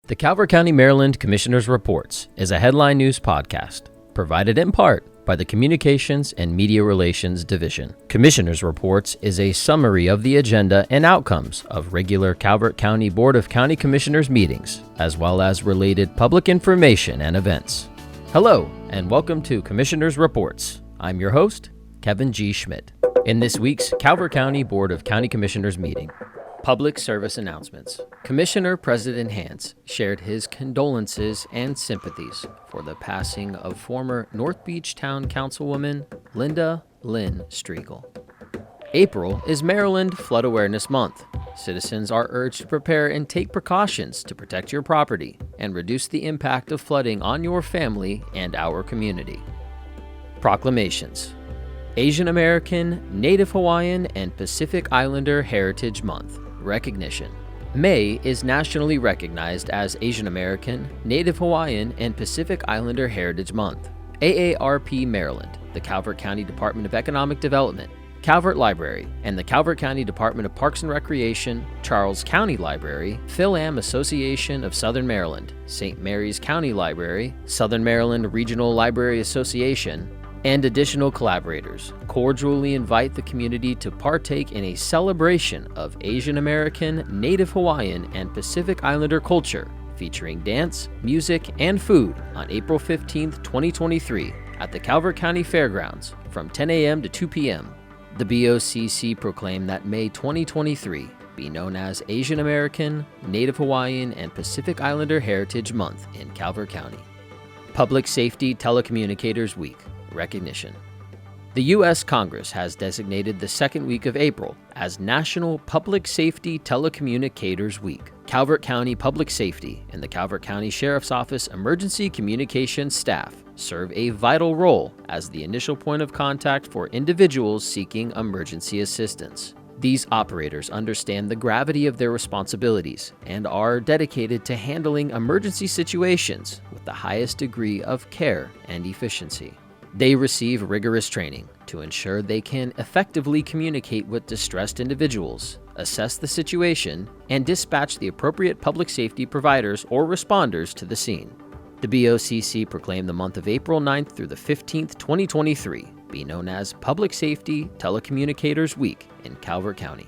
The Calvert County, Maryland Commissioners' Reports is a headline news podcast provided in part by the Communications and Media Relations Division. Commissioners' Reports is a summary of the agenda and outcomes of regular Calvert County Board of County Commissioners meetings, as well as related public information and events. Hello, and welcome to Commissioners' Reports. I'm your host, Kevin G. Schmidt. In this week's Calvert County Board of County Commissioners meeting, public service announcements. Commissioner President Hance shared his condolences and sympathies for the passing of former North Beach Town Councilwoman Linda Lynn Striegel. April is Maryland Flood Awareness Month. Citizens are urged to prepare and take precautions to protect your property and reduce the impact of flooding on your family and our community. Proclamations. Asian American, Native Hawaiian, and Pacific Islander Heritage Month. Recognition. May is nationally recognized as Asian American, Native Hawaiian, and Pacific Islander Heritage Month. AARP Maryland, the Calvert County Department of Economic Development, Calvert Library, and the Calvert County Department of Parks and Recreation, Charles County Library, Phil-Am Association of Southern Maryland, St. Mary's County Library, Southern Maryland Regional Library Association, and additional collaborators cordially invite the community to partake in a celebration of Asian American, Native Hawaiian, and Pacific Islander culture, featuring dance, music, and food on April 15, 2023 at the Calvert County Fairgrounds from 10 a.m. to 2 p.m. The BOCC proclaimed that May 2023 be known as Asian American, Native Hawaiian, and Pacific Islander Heritage Month in Calvert County. Public Safety Telecommunicators Week. Recognition. The U.S. Congress has designated the second week of April as National Public Safety Telecommunicators Week. Calvert County Public Safety and the Calvert County Sheriff's Office Emergency Communications staff serve a vital role as the initial point of contact for individuals seeking emergency assistance. These operators understand the gravity of their responsibilities and are dedicated to handling emergency situations with the highest degree of care and efficiency. They receive rigorous training to ensure they can effectively communicate with distressed individuals, assess the situation, and dispatch the appropriate public safety providers or responders to the scene. The BOCC proclaimed the month of April 9th through the 15th, 2023, be known as Public Safety Telecommunicators Week in Calvert County.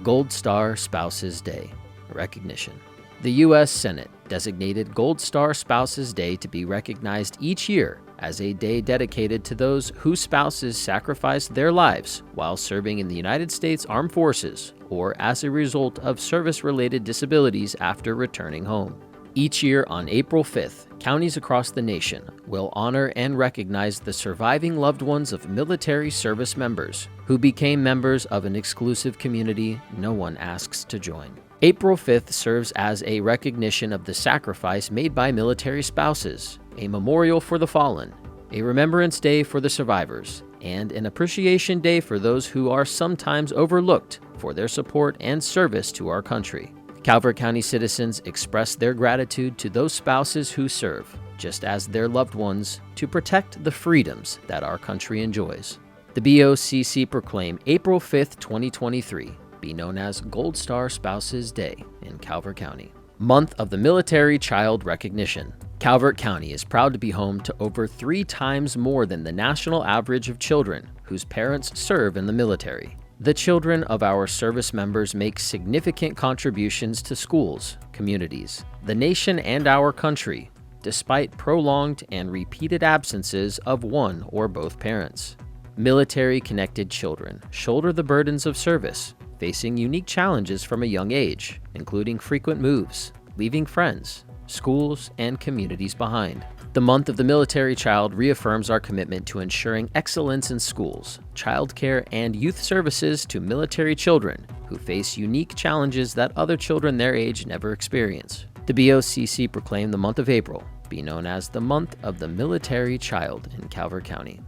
Gold Star Spouses Day. Recognition. The U.S. Senate designated Gold Star Spouses Day to be recognized each year as a day dedicated to those whose spouses sacrificed their lives while serving in the United States Armed Forces or as a result of service-related disabilities after returning home. Each year on April 5th, counties across the nation will honor and recognize the surviving loved ones of military service members who became members of an exclusive community no one asks to join. April 5th serves as a recognition of the sacrifice made by military spouses, a memorial for the fallen, a remembrance day for the survivors, and an appreciation day for those who are sometimes overlooked for their support and service to our country. Calvert County citizens express their gratitude to those spouses who serve, just as their loved ones, to protect the freedoms that our country enjoys. The BOCC proclaimed April 5th, 2023, be known as Gold Star Spouses Day in Calvert County. Month of the Military Child Recognition. Calvert County is proud to be home to over 3 times more than the national average of children whose parents serve in the military. The children of our service members make significant contributions to schools, communities, the nation, and our country, despite prolonged and repeated absences of one or both parents. Military-connected children shoulder the burdens of service, facing unique challenges from a young age, including frequent moves, leaving friends, schools, and communities behind. The Month of the Military Child reaffirms our commitment to ensuring excellence in schools, childcare, and youth services to military children who face unique challenges that other children their age never experience. The BOCC proclaimed the month of April be known as the Month of the Military Child in Calvert County.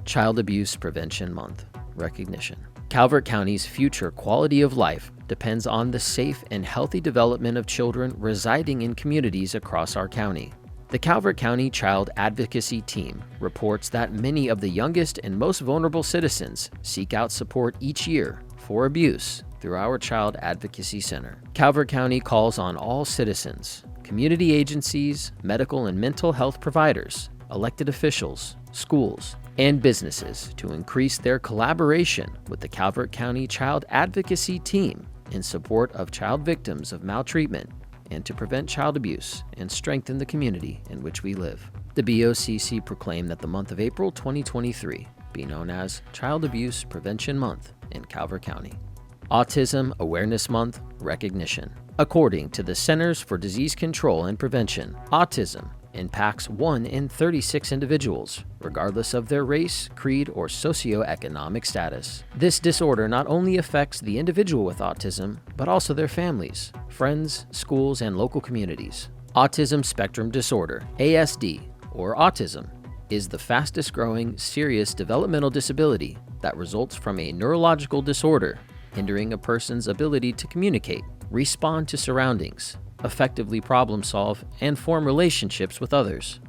Child Abuse Prevention Month. Recognition. Calvert County's future quality of life depends on the safe and healthy development of children residing in communities across our county. The Calvert County Child Advocacy Team reports that many of the youngest and most vulnerable citizens seek out support each year for abuse through our Child Advocacy Center. Calvert County calls on all citizens, community agencies, medical and mental health providers, elected officials, schools, and businesses to increase their collaboration with the Calvert County Child Advocacy Team in support of child victims of maltreatment and to prevent child abuse and strengthen the community in which we live. The BOCC proclaimed that the month of April 2023 be known as Child Abuse Prevention Month in Calvert County. Autism Awareness Month recognition. According to the Centers for Disease Control and Prevention, autism impacts 1 in 36 individuals, regardless of their race, creed, or socioeconomic status. This disorder not only affects the individual with autism, but also their families, friends, schools, and local communities. Autism Spectrum Disorder, ASD, or autism, is the fastest growing serious developmental disability that results from a neurological disorder hindering a person's ability to communicate, respond to surroundings, effectively problem solve, and form relationships with others.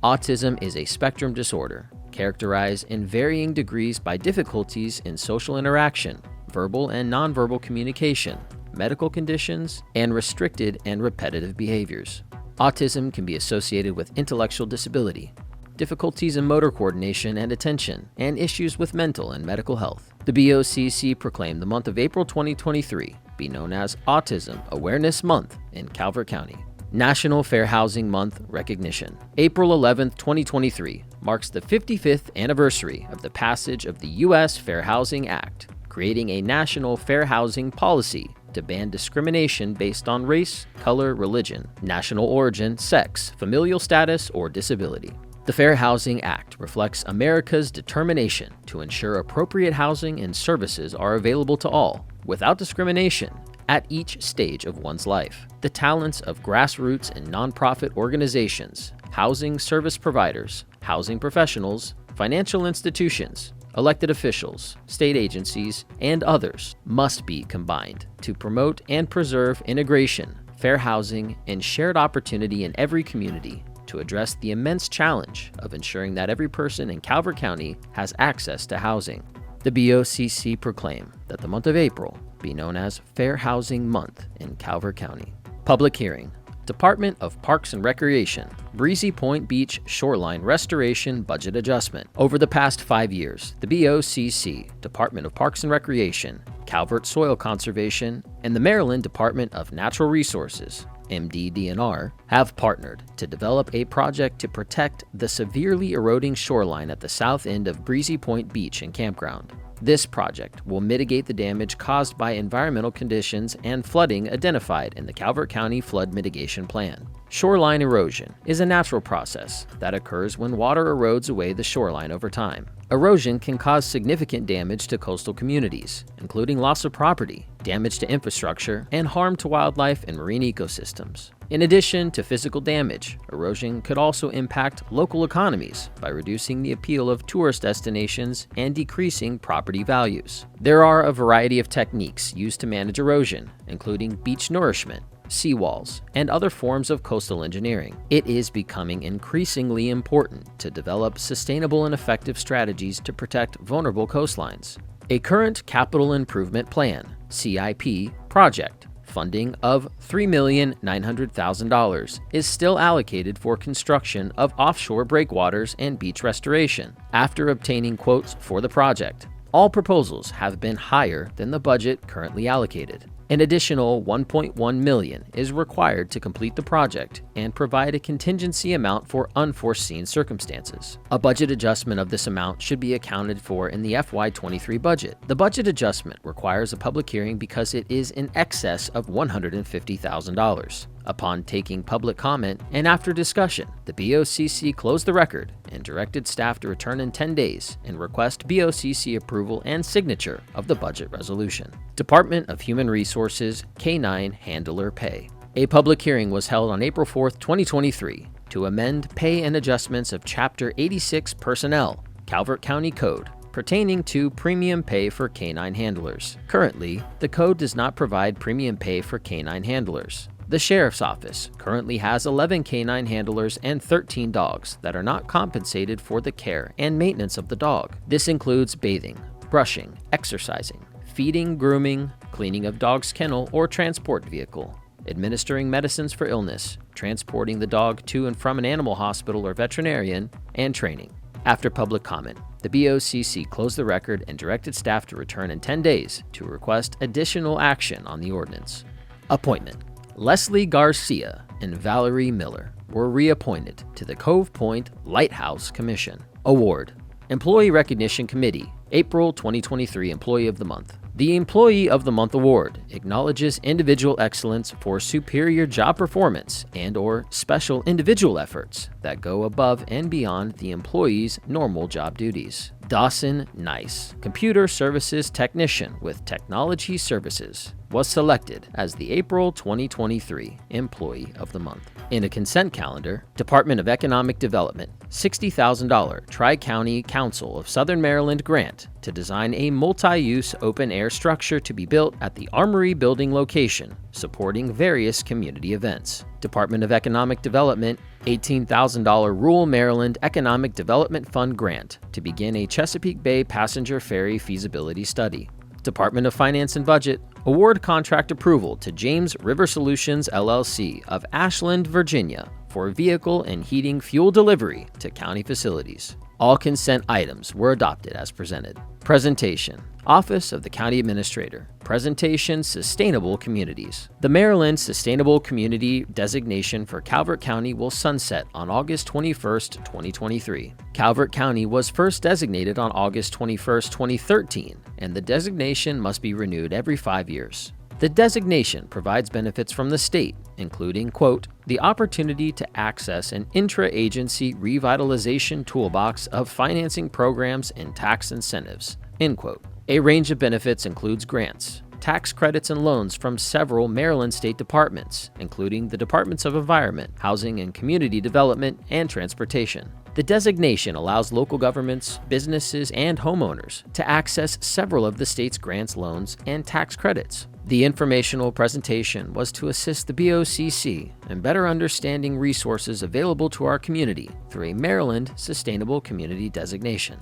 Autism is a spectrum disorder characterized in varying degrees by difficulties in social interaction, verbal and nonverbal communication, medical conditions, and restricted and repetitive behaviors. Autism can be associated with intellectual disability, difficulties in motor coordination and attention, and issues with mental and medical health. The BOCC proclaimed the month of April 2023 be known as Autism Awareness Month in Calvert County. National Fair Housing Month recognition. April 11, 2023 marks the 55th anniversary of the passage of the U.S. Fair Housing Act, creating a national fair housing policy to ban discrimination based on race, color, religion, national origin, sex, familial status, or disability. The Fair Housing Act reflects America's determination to ensure appropriate housing and services are available to all, without discrimination, at each stage of one's life. The talents of grassroots and nonprofit organizations, housing service providers, housing professionals, financial institutions, elected officials, state agencies, and others must be combined to promote and preserve integration, fair housing, and shared opportunity in every community to address the immense challenge of ensuring that every person in Calvert County has access to housing. The BOCC proclaimed that the month of April be known as Fair Housing Month in Calvert County. Public hearing. Department of Parks and Recreation, Breezy Point Beach Shoreline Restoration Budget Adjustment. Over the past 5 years, the BOCC, Department of Parks and Recreation, Calvert Soil Conservation, and the Maryland Department of Natural Resources, MDDNR, have partnered to develop a project to protect the severely eroding shoreline at the south end of Breezy Point Beach and Campground. This project will mitigate the damage caused by environmental conditions and flooding identified in the Calvert County Flood Mitigation Plan. Shoreline erosion is a natural process that occurs when water erodes away the shoreline over time. Erosion can cause significant damage to coastal communities, including loss of property, damage to infrastructure, and harm to wildlife and marine ecosystems. In addition to physical damage, erosion could also impact local economies by reducing the appeal of tourist destinations and decreasing property values. There are a variety of techniques used to manage erosion, including beach nourishment, seawalls, and other forms of coastal engineering. It is becoming increasingly important to develop sustainable and effective strategies to protect vulnerable coastlines. A current Capital Improvement Plan (CIP) project funding of $3,900,000 is still allocated for construction of offshore breakwaters and beach restoration. After obtaining quotes for the project, all proposals have been higher than the budget currently allocated. An additional $1.1 million is required to complete the project and provide a contingency amount for unforeseen circumstances. A budget adjustment of this amount should be accounted for in the FY23 budget. The budget adjustment requires a public hearing because it is in excess of $150,000. Upon taking public comment and after discussion, the BOCC closed the record and directed staff to return in 10 days and request BOCC approval and signature of the budget resolution. Department of Human Resources K-9 Handler Pay. A public hearing was held on April 4, 2023 to amend pay and adjustments of Chapter 86 Personnel, Calvert County Code, pertaining to premium pay for canine handlers. Currently, the code does not provide premium pay for canine handlers. The Sheriff's Office currently has 11 canine handlers and 13 dogs that are not compensated for the care and maintenance of the dog. This includes bathing, brushing, exercising, feeding, grooming, cleaning of dog's kennel or transport vehicle, administering medicines for illness, transporting the dog to and from an animal hospital or veterinarian, and training. After public comment, the BOCC closed the record and directed staff to return in 10 days to request additional action on the ordinance. Appointment: Leslie Garcia and Valerie Miller were reappointed to the Cove Point Lighthouse Commission. Award: Employee Recognition Committee, April 2023 Employee of the Month. The Employee of the Month Award acknowledges individual excellence for superior job performance and/or special individual efforts that go above and beyond the employee's normal job duties. Dawson Nice, Computer Services Technician with Technology Services, was selected as the April 2023 Employee of the Month. In a consent calendar, Department of Economic Development, $60,000 Tri-County Council of Southern Maryland grant to design a multi-use open-air structure to be built at the Armory Building location, supporting various community events. Department of Economic Development, $18,000 Rural Maryland Economic Development Fund grant to begin a Chesapeake Bay passenger ferry feasibility study. Department of Finance and Budget, award contract approval to James River Solutions LLC of Ashland, Virginia for vehicle and heating fuel delivery to county facilities. All consent items were adopted as presented. Presentation: Office of the County Administrator. Presentation: Sustainable Communities. The Maryland Sustainable Community designation for Calvert County will sunset on August 21, 2023. Calvert County was first designated on August 21, 2013, and the designation must be renewed every 5 years. The designation provides benefits from the state, including, quote, the opportunity to access an intra-agency revitalization toolbox of financing programs and tax incentives, end quote. A range of benefits includes grants, tax credits, and loans from several Maryland state departments, including the Departments of Environment, Housing and Community Development, and Transportation. The designation allows local governments, businesses, and homeowners to access several of the state's grants, loans, and tax credits. The informational presentation was to assist the BOCC in better understanding resources available to our community through a Maryland Sustainable Community designation.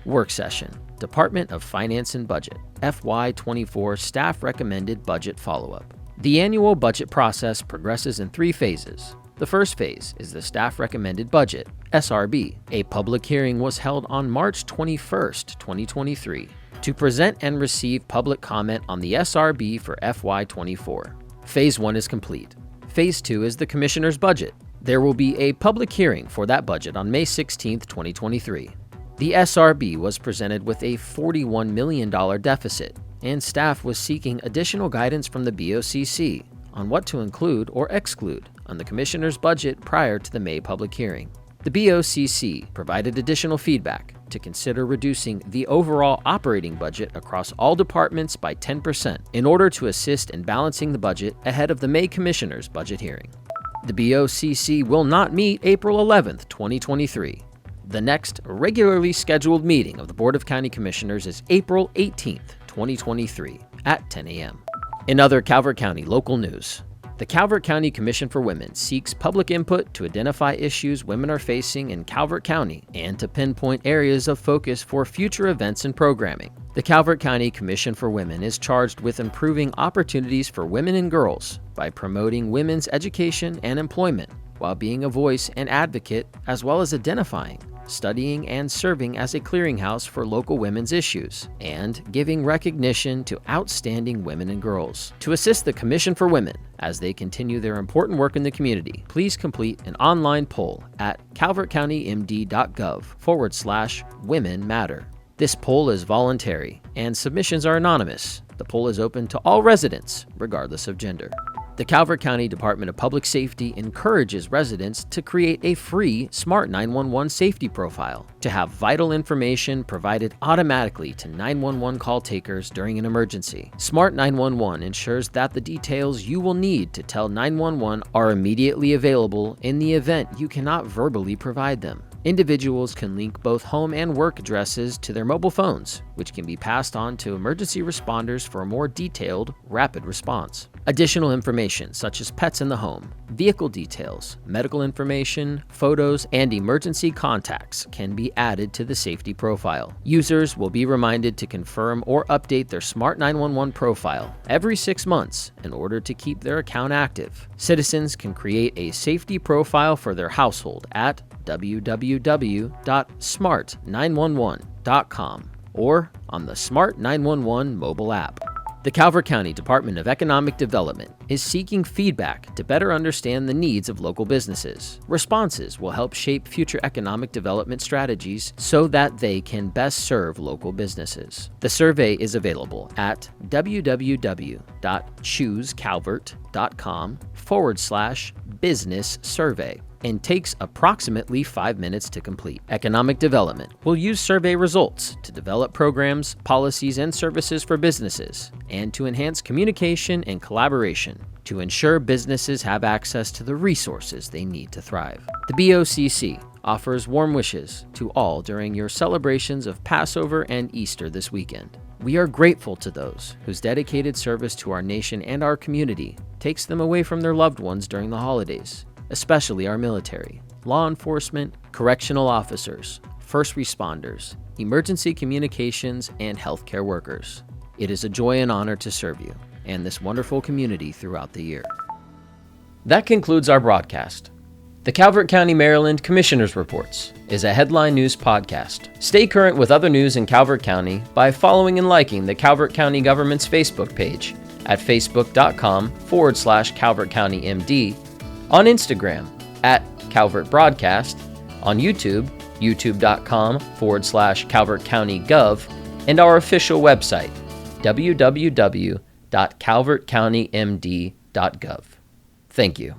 Work session: Department of Finance and Budget, FY24 Staff Recommended Budget Follow-Up. The annual budget process progresses in 3 phases. The first phase is the Staff Recommended Budget, SRB. A public hearing was held on March 21, 2023, to present and receive public comment on the SRB for FY24. Phase 1 is complete. Phase 2 is the Commissioner's Budget. There will be a public hearing for that budget on May 16, 2023. The SRB was presented with a $41 million deficit, and staff was seeking additional guidance from the BOCC on what to include or exclude on the Commissioner's budget prior to the May public hearing. The BOCC provided additional feedback to consider reducing the overall operating budget across all departments by 10% in order to assist in balancing the budget ahead of the May Commissioner's budget hearing. The BOCC will not meet April 11, 2023. The next regularly scheduled meeting of the Board of County Commissioners is April 18, 2023 at 10 a.m. In other Calvert County local news, the Calvert County Commission for Women seeks public input to identify issues women are facing in Calvert County and to pinpoint areas of focus for future events and programming. The Calvert County Commission for Women is charged with improving opportunities for women and girls by promoting women's education and employment, while being a voice and advocate, as well as identifying, studying, and serving as a clearinghouse for local women's issues, and giving recognition to outstanding women and girls. To assist the Commission for Women as they continue their important work in the community, please complete an online poll at calvertcountymd.gov/Women Matter. This poll is voluntary, and submissions are anonymous. The poll is open to all residents, regardless of gender. The Calvert County Department of Public Safety encourages residents to create a free Smart 911 safety profile to have vital information provided automatically to 911 call takers during an emergency. Smart 911 ensures that the details you will need to tell 911 are immediately available in the event you cannot verbally provide them. Individuals can link both home and work addresses to their mobile phones, which can be passed on to emergency responders for a more detailed, rapid response. Additional information such as pets in the home, vehicle details, medical information, photos, and emergency contacts can be added to the safety profile. Users will be reminded to confirm or update their Smart 911 profile every 6 months in order to keep their account active. Citizens can create a safety profile for their household at www.smart911.com or on the Smart 911 mobile app. The Calvert County Department of Economic Development is seeking feedback to better understand the needs of local businesses. Responses will help shape future economic development strategies so that they can best serve local businesses. The survey is available at www.choosecalvert.com/business survey and takes approximately 5 minutes to complete. Economic Development will use survey results to develop programs, policies, and services for businesses, and to enhance communication and collaboration to ensure businesses have access to the resources they need to thrive. The BOCC offers warm wishes to all during your celebrations of Passover and Easter this weekend. We are grateful to those whose dedicated service to our nation and our community takes them away from their loved ones during the holidays, especially our military, law enforcement, correctional officers, first responders, emergency communications, and healthcare workers. It is a joy and honor to serve you and this wonderful community throughout the year. That concludes our broadcast. The Calvert County, Maryland Commissioners Reports is a headline news podcast. Stay current with other news in Calvert County by following and liking the Calvert County Government's Facebook page at facebook.com/Calvert County MD, on Instagram at Calvert Broadcast, on YouTube, youtube.com/Calvert County Gov, and our official website, www.calvertcountymd.gov. Thank you.